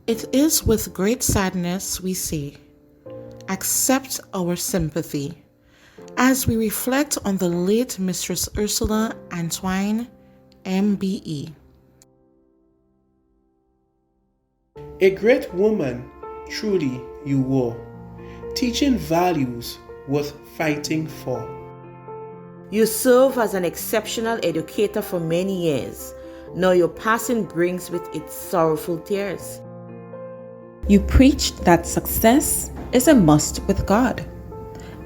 It is with great sadness we say, accept our sympathy as we reflect on the late Mistress Ursula Antoine, MBE. A great woman, truly you were, teaching values worth fighting for. You serve as an exceptional educator for many years. Now your passing brings with it sorrowful tears. You preached that success is a must with God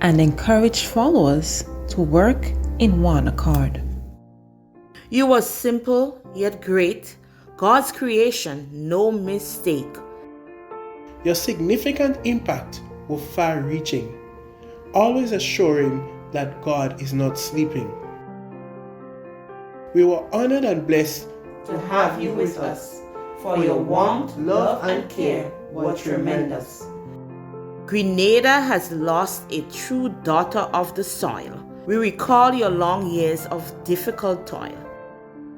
and encouraged followers to work in one accord. You were simple yet great, God's creation, no mistake. Your significant impact was far-reaching, always assuring that God is not sleeping. We were honored and blessed To have you with us, for your warmth, love, and care were tremendous. Grenada has lost a true daughter of the soil. We recall your long years of difficult toil.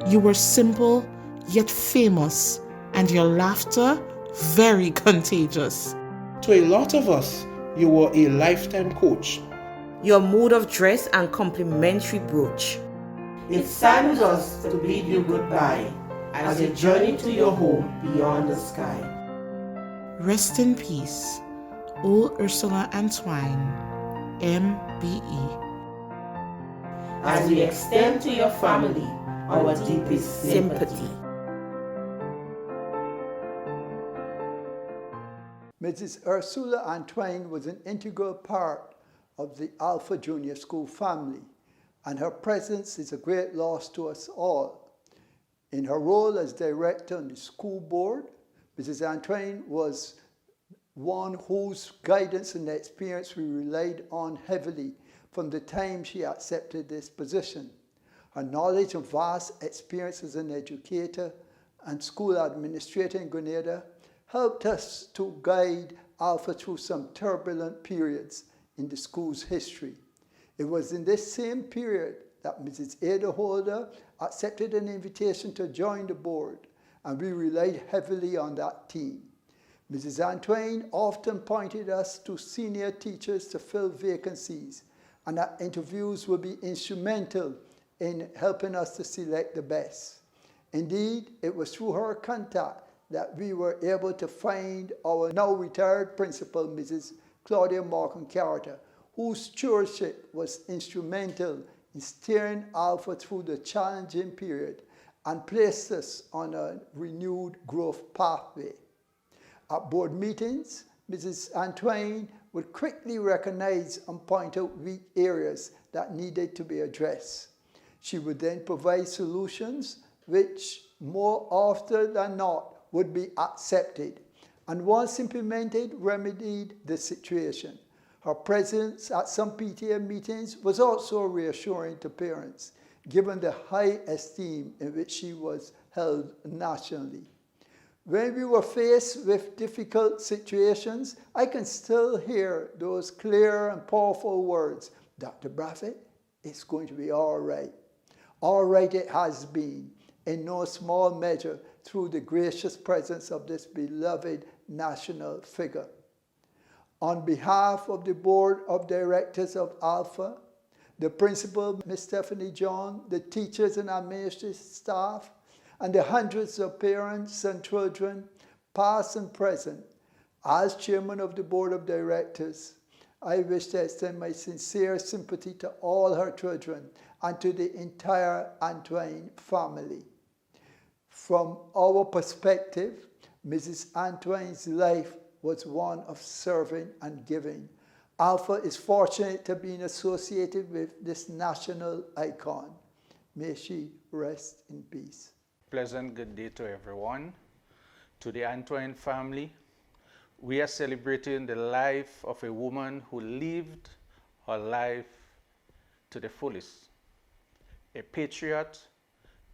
You were simple yet famous, and your laughter very contagious. to a lot of us. You were a lifetime coach. Your mood of dress and complimentary brooch. It saddens us to bid you goodbye as you journey to your home beyond the sky. Rest in peace, O Ursula Antoine, MBE. As we extend to your family our deepest sympathy. Mrs. Ursula Antoine was an integral part of the Alpha Junior School family, and her presence is a great loss to us all. In her role as director on the school board, Mrs. Antoine was one whose guidance and experience we relied on heavily from the time she accepted this position. Her knowledge and vast experience as an educator and school administrator in Grenada helped us to guide Alpha through some turbulent periods in the school's history. It was in this same period that Mrs. Ada Holder accepted an invitation to join the board, and we relied heavily on that team. Mrs. Antoine often pointed us to senior teachers to fill vacancies, and our interviews would be instrumental in helping us to select the best. Indeed, it was through her contact that we were able to find our now retired principal, Mrs. Claudia Morgan Carter, whose stewardship was instrumental in steering Alpha through the challenging period and placed us on a renewed growth pathway. At board meetings, Mrs. Antoine would quickly recognize and point out weak areas that needed to be addressed. She would then provide solutions which, more often than not, would be accepted, and once implemented, remedied the situation. Her presence at some PTA meetings was also reassuring to parents, given the high esteem in which she was held nationally. When we were faced with difficult situations, I can still hear those clear and powerful words, "Dr. Braffett, it's going to be all right." All right it has been, in no small measure, through the gracious presence of this beloved national figure. On behalf of the Board of Directors of Alpha, the principal, Ms. Stephanie John, the teachers and administrative staff, and the hundreds of parents and children, past and present, as chairman of the Board of Directors, I wish to extend my sincere sympathy to all her children and to the entire Antoine family. From our perspective, Mrs. Antoine's life was one of serving and giving. Alpha is fortunate to be associated with this national icon. May she rest in peace. Pleasant good day to everyone. To the Antoine family, we are celebrating the life of a woman who lived her life to the fullest. A patriot,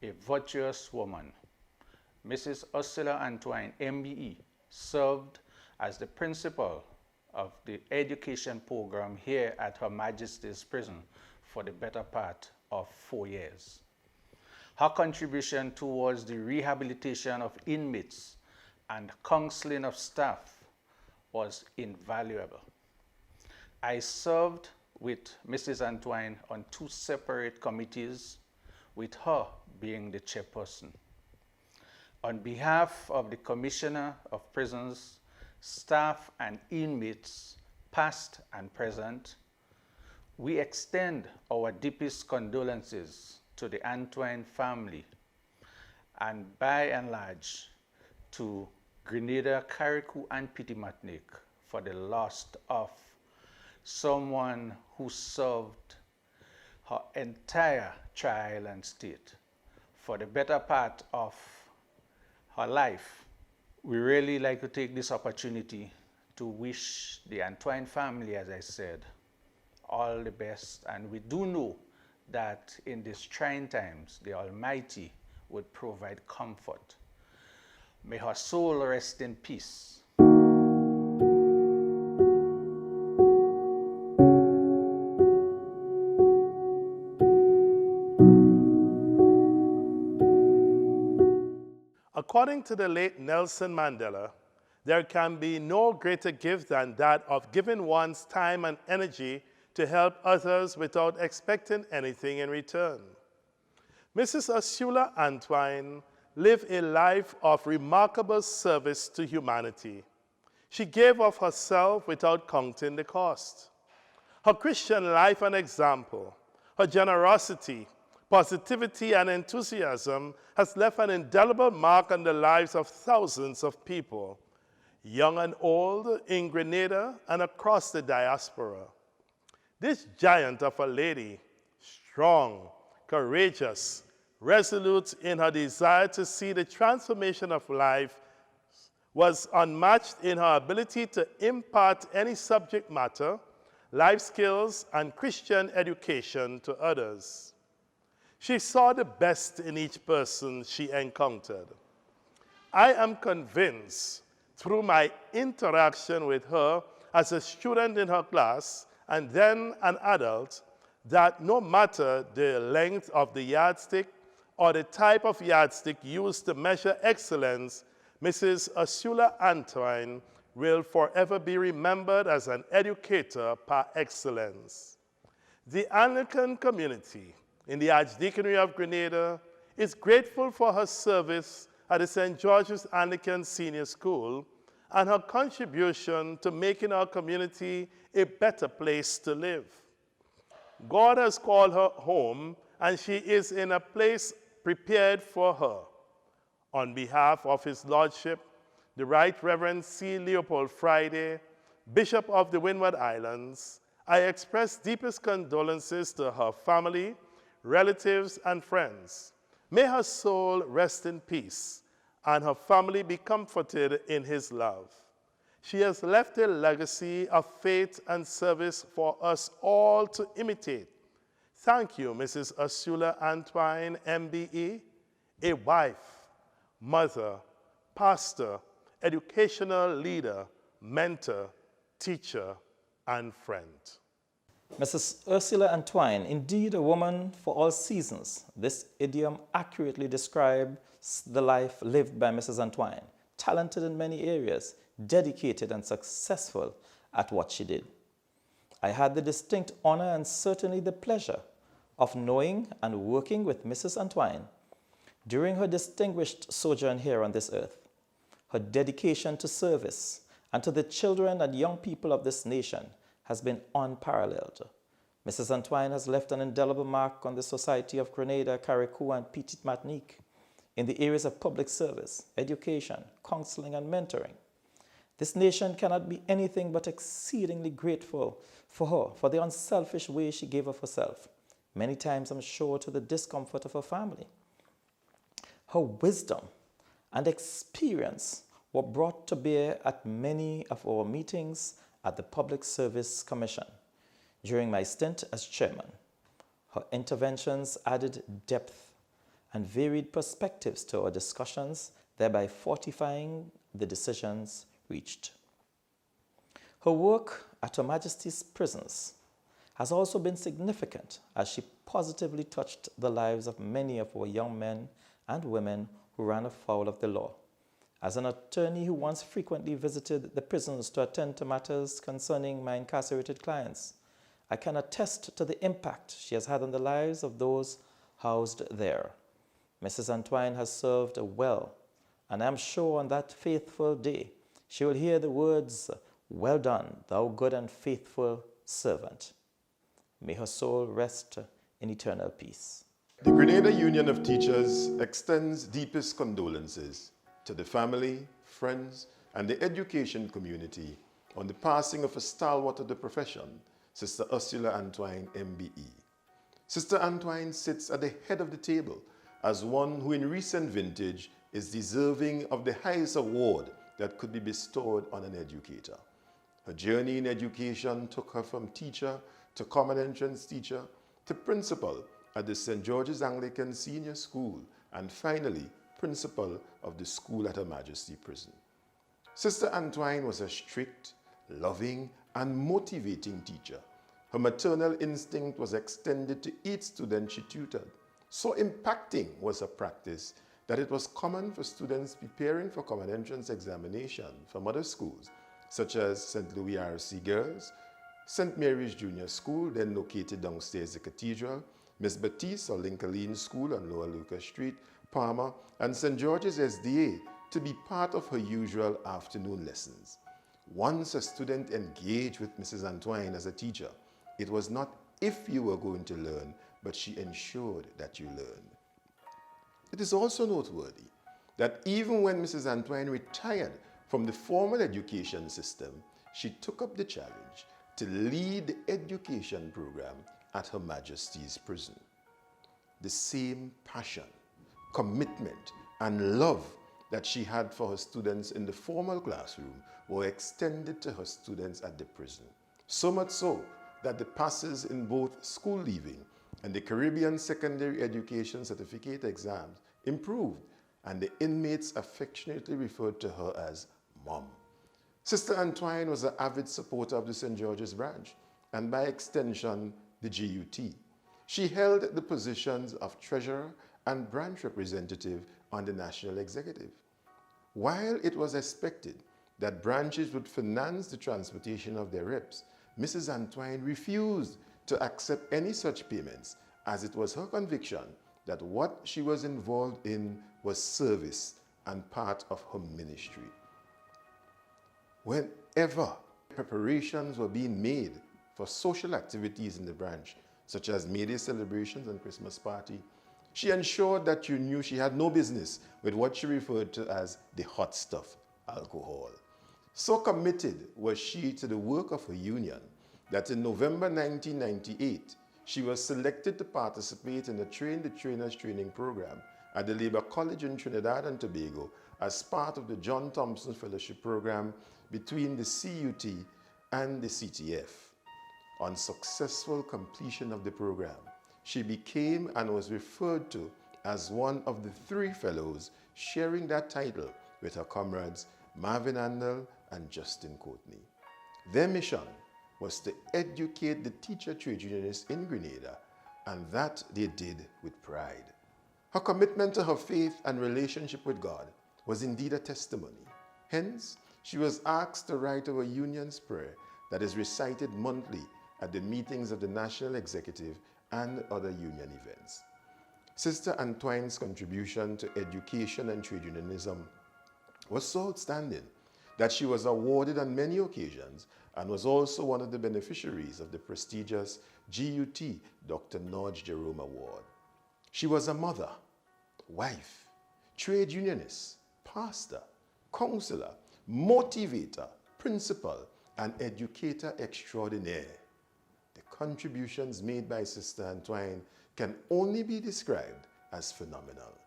a virtuous woman. Mrs. Ursula Antoine, MBE, served as the principal of the education program here at Her Majesty's Prison for the better part of 4 years. Her contribution towards the rehabilitation of inmates and counseling of staff was invaluable. I served with Mrs. Antoine on 2 separate committees, with her being the chairperson. On behalf of the Commissioner of Prisons, staff and inmates, past and present, we extend our deepest condolences to the Antoine family and by and large to Grenada, Carriacou, and Petit Martinique for the loss of someone who served her entire trial and state for the better part of her life. We really like to take this opportunity to wish the Antoine family, as I said, all the best. And we do know that in these trying times, the Almighty would provide comfort. May her soul rest in peace. According to the late Nelson Mandela, there can be no greater gift than that of giving one's time and energy to help others without expecting anything in return. Mrs. Ursula Antoine lived a life of remarkable service to humanity. She gave of herself without counting the cost. Her Christian life and example, her generosity, positivity, and enthusiasm has left an indelible mark on the lives of thousands of people, young and old, in Grenada and across the diaspora. This giant of a lady, strong, courageous, resolute in her desire to see the transformation of life, was unmatched in her ability to impart any subject matter, life skills, and Christian education to others. She saw the best in each person she encountered. I am convinced through my interaction with her as a student in her class and then an adult that no matter the length of the yardstick or the type of yardstick used to measure excellence, Mrs. Ursula Antoine will forever be remembered as an educator par excellence. The Anglican community in the Archdeaconry of Grenada is grateful for her service at the St. George's Anglican Senior School and her contribution to making our community a better place to live. God has called her home, and she is in a place prepared for her. On behalf of His Lordship, the Right Reverend C. Leopold Friday, Bishop of the Windward Islands, I express deepest condolences to her family, relatives, and friends. May her soul rest in peace and her family be comforted in His love. She has left a legacy of faith and service for us all to imitate. Thank you, Mrs. Ursula Antoine, MBE, a wife, mother, pastor, educational leader, mentor, teacher, and friend. Mrs. Ursula Antoine, indeed a woman for all seasons. This idiom accurately describes the life lived by Mrs. Antoine, talented in many areas, dedicated and successful at what she did. I had the distinct honor and certainly the pleasure of knowing and working with Mrs. Antoine during her distinguished sojourn here on this earth. Her dedication to service and to the children and young people of this nation has been unparalleled. Mrs. Antoine has left an indelible mark on the society of Grenada, Carriacou, and Petit Martinique in the areas of public service, education, counseling, and mentoring. This nation cannot be anything but exceedingly grateful for her, for the unselfish way she gave of herself, many times I'm sure to the discomfort of her family. Her wisdom and experience were brought to bear at many of our meetings at the Public Service Commission during my stint as chairman. Her interventions added depth and varied perspectives to our discussions, thereby fortifying the decisions reached. Her work at Her Majesty's prisons has also been significant as she positively touched the lives of many of our young men and women who ran afoul of the law As an attorney who once frequently visited the prisons to attend to matters concerning my incarcerated clients, I can attest to the impact she has had on the lives of those housed there. Mrs. Antoine has served well, and I am sure on that faithful day she will hear the words, "Well done, thou good and faithful servant." May her soul rest in eternal peace. The Grenada Union of Teachers extends deepest condolences to the family, friends, and the education community on the passing of a stalwart of the profession, Sister Ursula Antoine, MBE. Sister Antoine sits at the head of the table as one who in recent vintage is deserving of the highest award that could be bestowed on an educator. Her journey in education took her from teacher to common entrance teacher to principal at the St. George's Anglican Senior School and finally principal of the school at Her Majesty Prison. Sister Antoine was a strict, loving, and motivating teacher. Her maternal instinct was extended to each student she tutored. So impacting was her practice that it was common for students preparing for common entrance examination from other schools, such as St. Louis RC Girls, St. Mary's Junior School, then located downstairs the Cathedral, Miss Baptiste or Lincoln School on Lower Lucas Street, Palmer, and St. George's SDA to be part of her usual afternoon lessons. Once a student engaged with Mrs. Antoine as a teacher, it was not if you were going to learn, but she ensured that you learned. It is also noteworthy that even when Mrs. Antoine retired from the formal education system, she took up the challenge to lead the education program at Her Majesty's Prison. The same passion, commitment, and love that she had for her students in the formal classroom were extended to her students at the prison. So much so that the passes in both school leaving and the Caribbean Secondary Education Certificate exams improved, and the inmates affectionately referred to her as Mom. Sister Antoine was an avid supporter of the St. George's branch, and by extension, the GUT. She held the positions of treasurer and branch representative on the national executive. While it was expected that branches would finance the transportation of their reps, Mrs. Antoine refused to accept any such payments, as it was her conviction that what she was involved in was service and part of her ministry. Whenever preparations were being made for social activities in the branch, such as May Day celebrations and Christmas party, she ensured that you knew she had no business with what she referred to as the hot stuff, alcohol. So committed was she to the work of her union that in November 1998, she was selected to participate in the Train the Trainers training program at the Labour College in Trinidad and Tobago as part of the John Thompson Fellowship Program between the CUT and the CTF. On successful completion of the program, she became and was referred to as one of the 3 fellows sharing that title with her comrades Marvin Andel and Justin Courtney. Their mission was to educate the teacher trade unionists in Grenada, and that they did with pride. Her commitment to her faith and relationship with God was indeed a testimony. Hence, she was asked to write our union's prayer that is recited monthly at the meetings of the National Executive and other union events. Sister Antoine's contribution to education and trade unionism was so outstanding that she was awarded on many occasions and was also one of the beneficiaries of the prestigious GUT Dr. Nodge Jerome Award. She was a mother, wife, trade unionist, pastor, counselor, motivator, principal, and educator extraordinaire. The contributions made by Sister Antoine can only be described as phenomenal.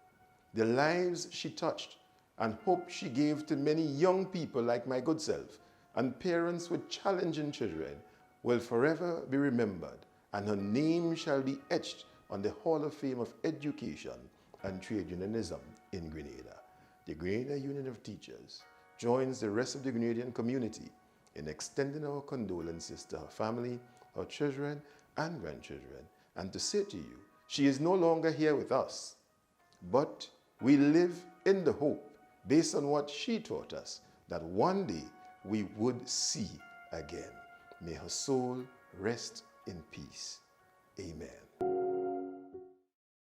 The lives she touched and hope she gave to many young people like my good self and parents with challenging children will forever be remembered, and her name shall be etched on the Hall of Fame of Education and Trade Unionism in Grenada. The Grenada Union of Teachers joins the rest of the Grenadian community in extending our condolences to her family, her children and grandchildren, and to say to you, she is no longer here with us, but we live in the hope based on what she taught us, that one day we would see again. May her soul rest in peace. Amen.